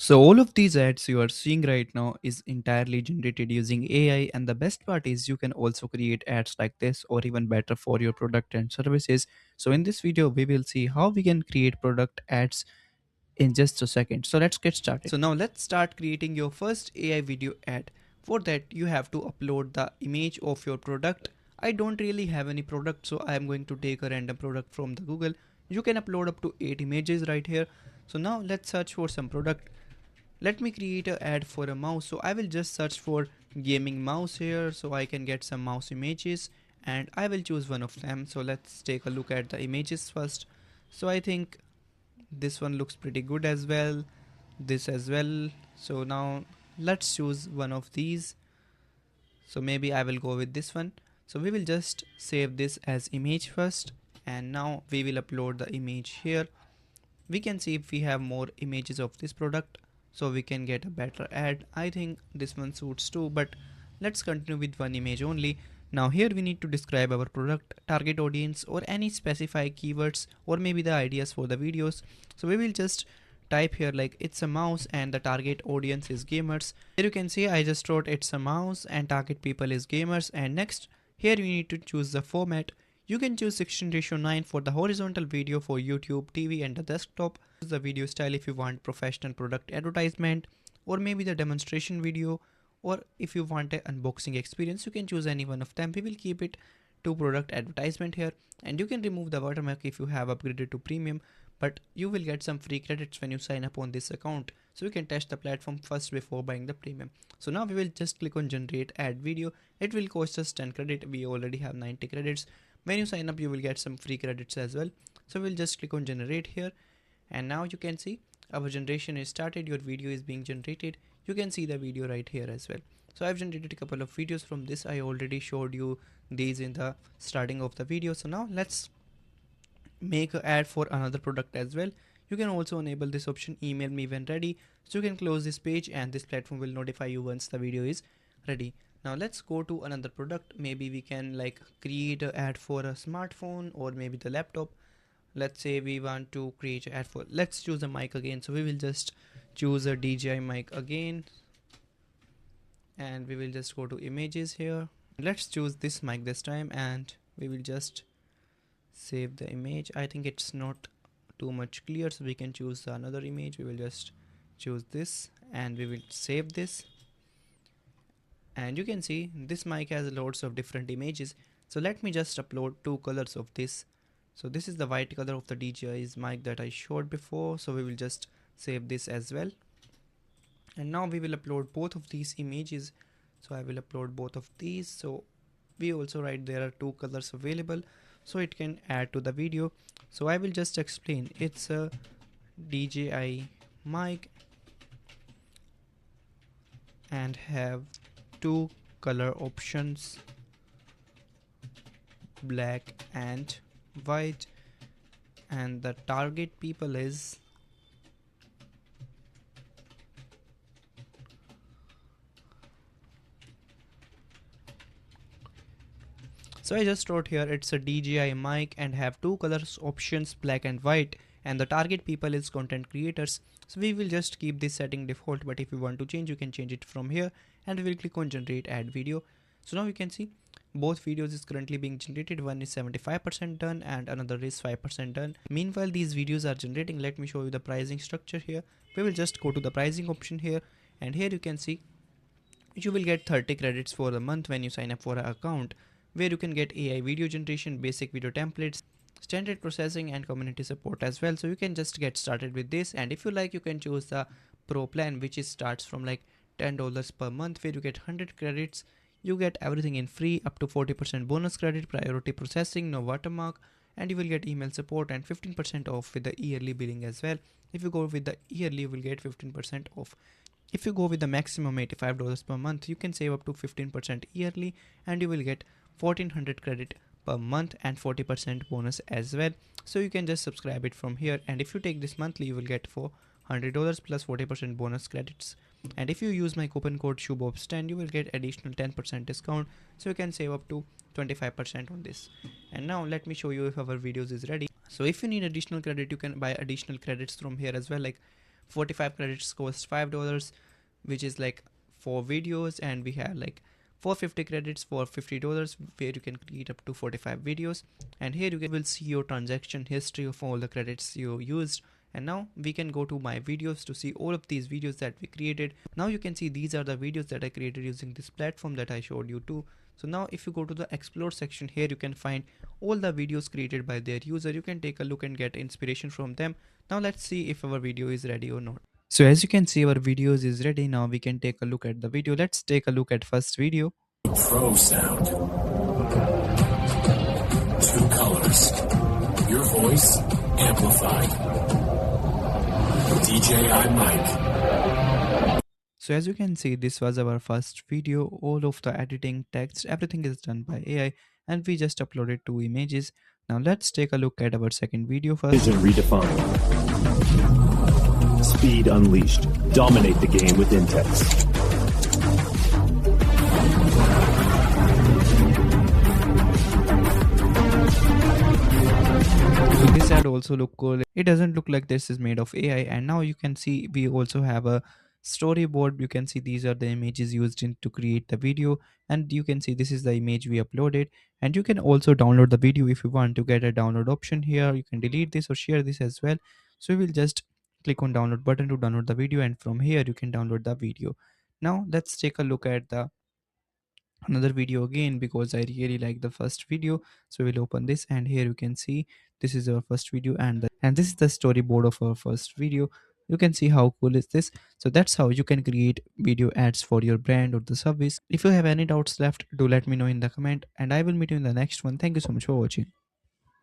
So all of these ads you are seeing right now is entirely generated using AI, and the best part is you can also create ads like this or even better for your product and services. So in this video we will see how we can create product ads in just a second. So let's get started. So now let's start creating your first AI video ad. For that you have to upload the image of your product. I don't really have any product, so I am going to take a random product from the Google. You can upload up to 8 images right here. So now let's search for some product. Let me create an ad for a mouse. So I will just search for gaming mouse here so I can get some mouse images, and I will choose one of them. So let's take a look at the images first. So I think this one looks pretty good as well, this as well. So now let's choose one of these. So maybe I will go with this one. So we will just save this as image first, and now we will upload the image here. We can see if we have more images of this product, so we can get a better ad. I think this one suits too, but let's continue with one image only. Now here we need to describe our product, target audience, or any specified keywords, or maybe the ideas for the videos. So we will just type here like it's a mouse and the target audience is gamers. Here you can see I just wrote it's a mouse and target people is gamers. And next here we need to choose the format. You can choose 16:9 for the horizontal video for YouTube, TV and the desktop. Choose the video style if you want professional product advertisement, or maybe the demonstration video, or if you want an unboxing experience you can choose any one of them. We will keep it to product advertisement here, and you can remove the watermark if you have upgraded to premium, but you will get some free credits when you sign up on this account, so you can test the platform first before buying the premium. So now we will just click on generate ad video. It will cost us 10 credit. We already have 90 credits. When you sign up you will get some free credits as well. So we'll just click on generate here, and now you can see our generation is started. Your video is being generated. You can see the video right here as well. So I've generated a couple of videos from this. I already showed you these in the starting of the video. So now let's make an ad for another product as well. You can also enable this option, email me when ready. So you can close this page and this platform will notify you once the video is ready. Now let's go to another product. Maybe we can like create an ad for a smartphone or maybe the laptop. Let's say we want to create an ad for, let's choose a mic again. So we will just choose a DJI mic again, and we will just go to images here. Let's choose this mic this time, and we will just save the image. I think it's not too much clear, so we can choose another image. We will just choose this and we will save this, and you can see this mic has lots of different images. So let me just upload two colors of this. So this is the white color of the DJI's mic that I showed before. So we will just save this as well, and now we will upload both of these images. So I will upload both of these. So we also write there are two colors available, so it can add to the video. So I will just explain. It's a DJI mic and have two color options, black and white, and the target people is so I just wrote here it's a DJI mic and have two colors options, black and white, and the target people is content creators. So we will just keep this setting default, but if you want to change you can change it from here, and we will click on generate ad video. So now you can see both videos is currently being generated. One is 75% done and another is 5% done. Meanwhile these videos are generating. Let me show you the pricing structure here. We will just go to the pricing option here, and here you can see you will get 30 credits for the month when you sign up for an account, where you can get AI video generation, basic video templates, standard processing and community support as well. So you can just get started with this, and if you like you can choose the pro plan, which is starts from like $10 per month, where you get 100 credits. You get everything in free, up to 40% bonus credit, priority processing, no watermark, and you will get email support and 15% off with the yearly billing as well. If you go with the yearly you will get 15% off. If you go with the maximum $85 per month, you can save up to 15% yearly, and you will get 1400 credit per month and 40% bonus as well. So you can just subscribe it from here, and if you take this monthly you will get for $100 plus 40% bonus credits. And if you use my coupon code SHUBOBS10 you will get additional 10% discount, so you can save up to 25% on this. And now let me show you if our videos is ready. So if you need additional credit you can buy additional credits from here as well. Like 45 credits cost $5, which is like 4 videos, and we have like 450 credits for $50, where you can create up to 45 videos. And here you will see your transaction history of all the credits you used. And now we can go to my videos to see all of these videos that we created. Now you can see these are the videos that I created using this platform that I showed you too. So now if you go to the explore section, here you can find all the videos created by their user. You can take a look and get inspiration from them. Now let's see if our video is ready or not. So as you can see, our videos is ready. Now we can take a look at the video. Let's take a look at first video. Pro sound. Two colors. Your voice amplified. DJI mic. So as you can see, this was our first video. All of the editing, text, everything is done by AI, and we just uploaded 2 images. Now let's take a look at our second video first. Vision redefined. Speed unleashed. Dominate the game with in-text. So this ad also look cool. It doesn't look like this is made of AI. And now you can see we also have a storyboard. You can see these are the images used to create the video, and you can see this is the image we uploaded. And you can also download the video if you want to get a download option here. You can delete this or share this as well. So we will just click on download button to download the video, and from here you can download the video. Now let's take a look at the another video again, because I really like the first video. So we'll open this, and here you can see this is our first video, and this is the storyboard of our first video. You can see how cool is this. So that's how you can create video ads for your brand or the service. If you have any doubts left, do let me know in the comment, and I will meet you in the next one. Thank you so much for watching.